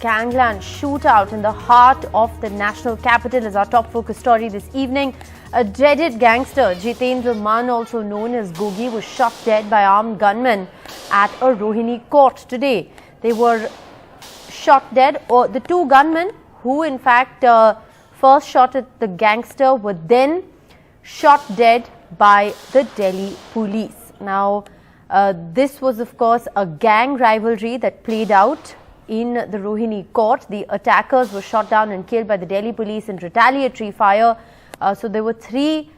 gangland shootout in the heart of the national capital is our top focus story this evening. A dreaded gangster, Jitendra Man, also known as Gogi, was shot dead by armed gunmen at a Rohini court today. They were shot dead, or the two gunmen who in fact first shot at the gangster were then shot dead by the Delhi police. Now, this was of course a gang rivalry that played out in the Rohini court. The attackers were shot down and killed by the Delhi police in retaliatory fire. So there were three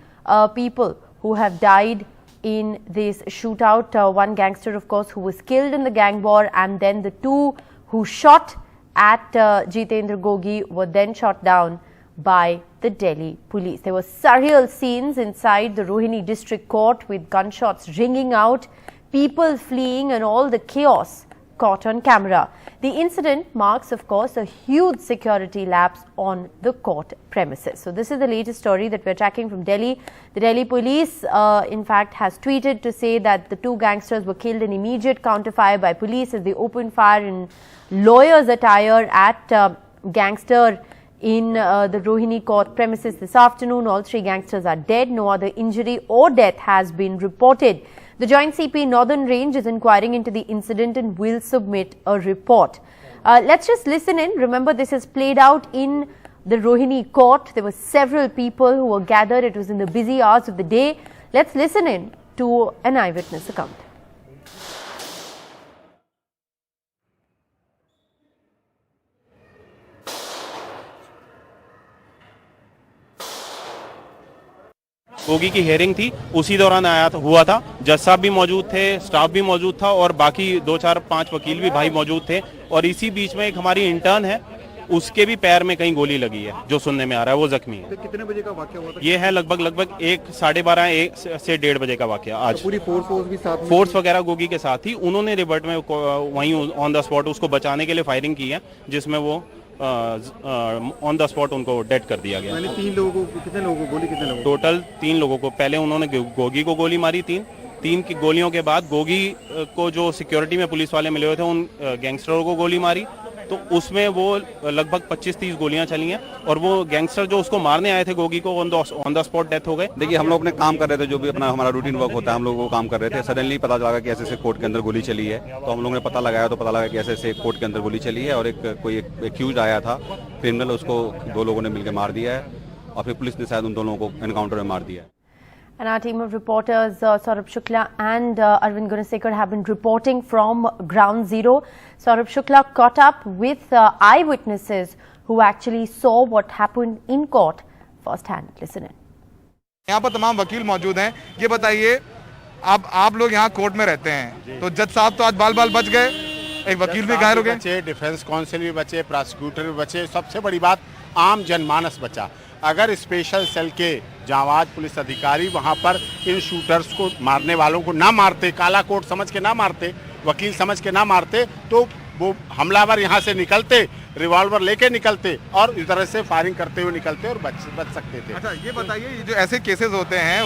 people who have died in this shootout. One gangster, of course, who was killed in the gang war, and then the two who shot at Jitendra Gogi were then shot down by the Delhi police. There were surreal scenes inside the Rohini district court with gunshots ringing out, people fleeing and all the chaos caught on camera. The incident marks, of course, a huge security lapse on the court premises. So this is the latest story that we're tracking from Delhi. The Delhi police, in fact, has tweeted to say that the two gangsters were killed in immediate counterfire by police as they opened fire in lawyer's attire at gangster in the Rohini court premises this afternoon. All three gangsters are dead. No other injury or death has been reported. The Joint CP Northern Range is inquiring into the incident and will submit a report. Let's just listen in. Remember, this has played out in the Rohini court. There were several people who were gathered. It was in the busy hours of the day. Let's listen in to an eyewitness account. Gogi की hearing थी, उसी दौरान हुआ था। जज साहब भी मौजूद थे, स्टाफ भी मौजूद था और बाकी 2, 4, 5 वकील भी भाई मौजूद थे। और इसी बीच में एक हमारी इंटर्न है, उसके भी पैर में कहीं गोली लगी है, जो सुनने में आ रहा है, वो जख्मी है। तो कितने बजे का वाकया हुआ था? ये है लगभग 1, 12:30 1 से 1:30 बजे का वाकया आज। तो पूरी फोर्स भी साथ, फोर्स वगैरह गोगी के साथ ही। उन्होंने रिवर्ट में वहीं ऑन द स्पॉट उसको बचाने के लिए फायरिंग की है, जिसमें वो ऑन द स्पॉट उनको डेड कर दिया गया। कितने लोगों को गोली, कितने लोगों? टोटल 3 लोगों को। पहले उन्होंने गोगी को गोली मारी, 3 की गोलियों के बाद गोगी को जो सिक्योरिटी में पुलिस वाले मिले हुए थे उन गैंगस्टरों को गोली मारी, तो उसमें वो लगभग 25-30 गोलियां चली हैं और वो गैंगस्टर जो उसको मारने आए थे गोगी को ऑन द स्पॉट डेथ हो गए। देखिए, हम लोग अपने काम कर रहे थे, जो भी अपना हमारा रूटीन वर्क होता है, हम लोग वो काम कर रहे थे। सडनली पता लगा कि ऐसे कोर्ट के अंदर गोली चली है, तो हम लोगों ने पता लगाया तो पता लगा कि ऐसे कोर्ट के अंदर गोली चली है और कोई एक्यूज आया था क्रिमिनल, उसको 2 लोगों ने मिलकर मार दिया है और फिर पुलिस ने शायद उन दोनों को एनकाउंटर में मार दिया है। And our team of reporters, Saurabh Shukla and Arvind Gunasekar, have been reporting from ground zero. Saurabh Shukla caught up with eyewitnesses who actually saw what happened in court firsthand. Listen in. यहाँ पर तमाम वकील मौजूद हैं। ये बताइए, आप लोग यहाँ कोर्ट में रहते हैं, तो जज साहब तो आज बाल बच गए, एक वकील भी घायल हो गए, बचे, डिफेंस काउंसिल भी बचे, प्रोसिक्यूटर भी बचे, सबसे बड़ी बात आम जनमानस बचा। अगर स्पेशल सेल के जांबाज पुलिस अधिकारी वहां पर इन शूटर्स को, मारने वालों को ना मारते, काला कोट समझ के ना मारते, वकील समझ के ना मारते, तो वो हमलावर यहां से निकलते, रिवॉल्वर लेके निकलते और इस तरह से फायरिंग करते हुए निकलते और बच सकते थे। अच्छा, ये बताइए, ये जो ऐसे केसेस होते हैं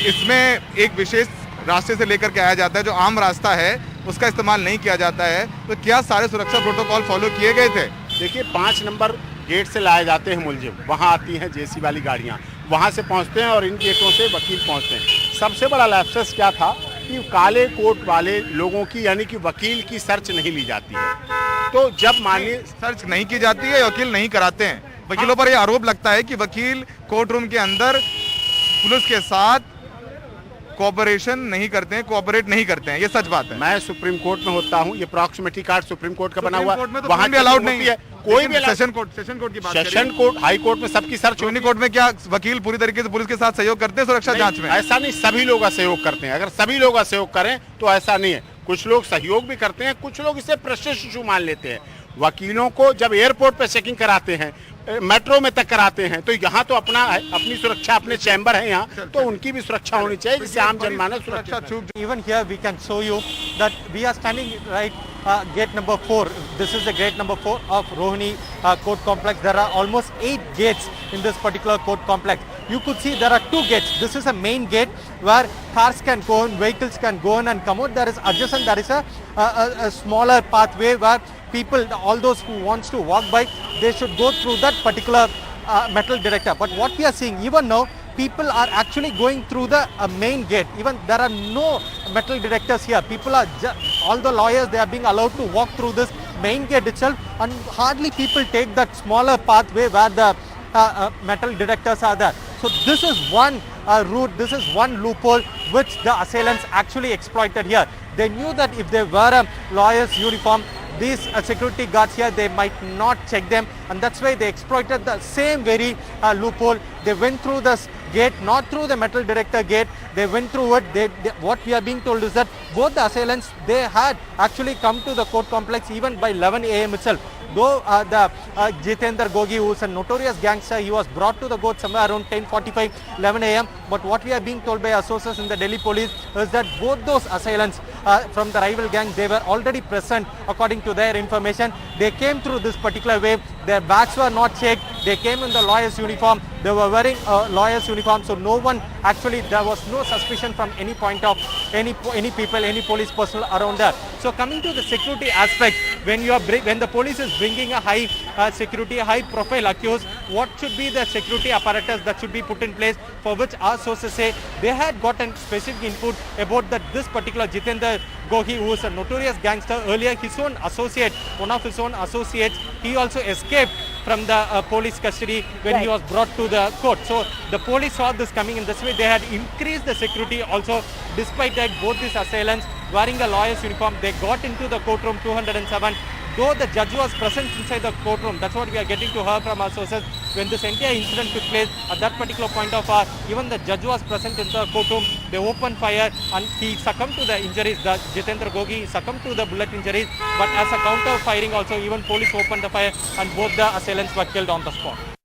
इसमें एक विशेष रास्ते से लेकर के आया जाता है, जो आम रास्ता है उसका इस्तेमाल नहीं किया जाता है, तो क्या सारे सुरक्षा प्रोटोकॉल फॉलो किए गए थे? देखिए, 5 नंबर गेट से लाए जाते हैं मुलजिम, वहाँ आती हैं जेसी वाली गाड़ियाँ, वहाँ से पहुँचते हैं और इन गेटों से वकील पहुँचते हैं। सबसे बड़ा लैप्सस क्या था कि काले कोट वाले लोगों की, यानी कि वकील की सर्च नहीं ली जाती है। तो जब मानिए सर्च नहीं की जाती है, वकील नहीं कराते हैं। वकीलों पर यह आरोप लगता है कि वकील कोर्ट रूम के अंदर पुलिस के साथ कोऑपरेट नहीं करते हैं, ये सच बात है। मैं सुप्रीम कोर्ट में होता हूँ, ये प्रॉक्सिमिटी कार्ड सुप्रीम कोर्ट का बना हुआ है, तो वहाँ भी अलाउड नहीं है। कोई भी सेशन कोर्ट की बात, सेशन कोर्ट, हाई कोर्ट में सबकी सर्च सुप्रीम कोर्ट में क्या वकील पूरी तरीके से पुलिस के साथ सहयोग करते हैं सुरक्षा जांच में? ऐसा नहीं, सभी लोग सहयोग करते हैं। अगर सभी लोग सहयोग करें तो ऐसा नहीं है, कुछ लोग सहयोग भी करते हैं, कुछ लोग इसे प्रेस्टीज इशू मान लेते हैं। वकीलों को जब एयरपोर्ट पे चेकिंग कराते हैं, मेट्रो में तक कराते हैं, तो यहाँ तो अपनी सुरक्षा, अपने चैम्बर है यहाँ, तो उनकी भी सुरक्षा होनी चाहिए, जिससे आम जनमानस सुरक्षा। Even here we can show you that we are standing right gate number 4. This is the gate number 4 of Rohini court complex. There are almost 8 gates in this particular court complex. You could see there are 2 gates. This is a main gate where cars can go in, vehicles can go in and come out. There is adjacent, there is a smaller pathway where people, all those who wants to walk by, they should go through that particular metal detector. But what we are seeing even now, people are actually going through the main gate. Even there are no metal detectors here. People are, all the lawyers, they are being allowed to walk through this main gate itself, and hardly people take that smaller pathway where the metal detectors are there. So this is one route, this is one loophole which the assailants actually exploited here. They knew that if they wear a lawyer's uniform, these security guards here, they might not check them, and that's why they exploited the same very loophole. They went through this gate, not through the metal detector gate. They went through it. What we are being told is that both the assailants, they had actually come to the court complex even by 11 a.m. itself. Though the Jitendra Gogi, who is a notorious gangster, he was brought to the court somewhere around 10:45, 11 a.m. But what we are being told by sources in the Delhi police is that both those assailants from the rival gang, they were already present according to their information. They came through this particular way. Their bags were not checked. They came in the lawyer's uniform. They were wearing a lawyer's uniform. So no one actually, there was no suspicion from any point of any people, any police personnel around there. So coming to the security aspect, when the police is bringing a high security, high profile accused, what should be the security apparatus that should be put in place, for which our sources say they had gotten specific input about that this particular Jitendra Gogi, who is a notorious gangster, earlier his own associate, one of his own associates, he also escaped from the police custody when he was brought to the court. So the police saw this coming in this way. They had increased the security also. Despite that, both these assailants wearing a lawyer's uniform, they got into the courtroom 207. Though the judge was present inside the courtroom, that's what we are getting to hear from our sources. When this entire incident took place, at that particular point of hour, even the judge was present in the courtroom. They opened fire and he succumbed to the injuries. The Jitendra Gogi succumbed to the bullet injuries. But as a counter firing also, even police opened the fire and both the assailants were killed on the spot.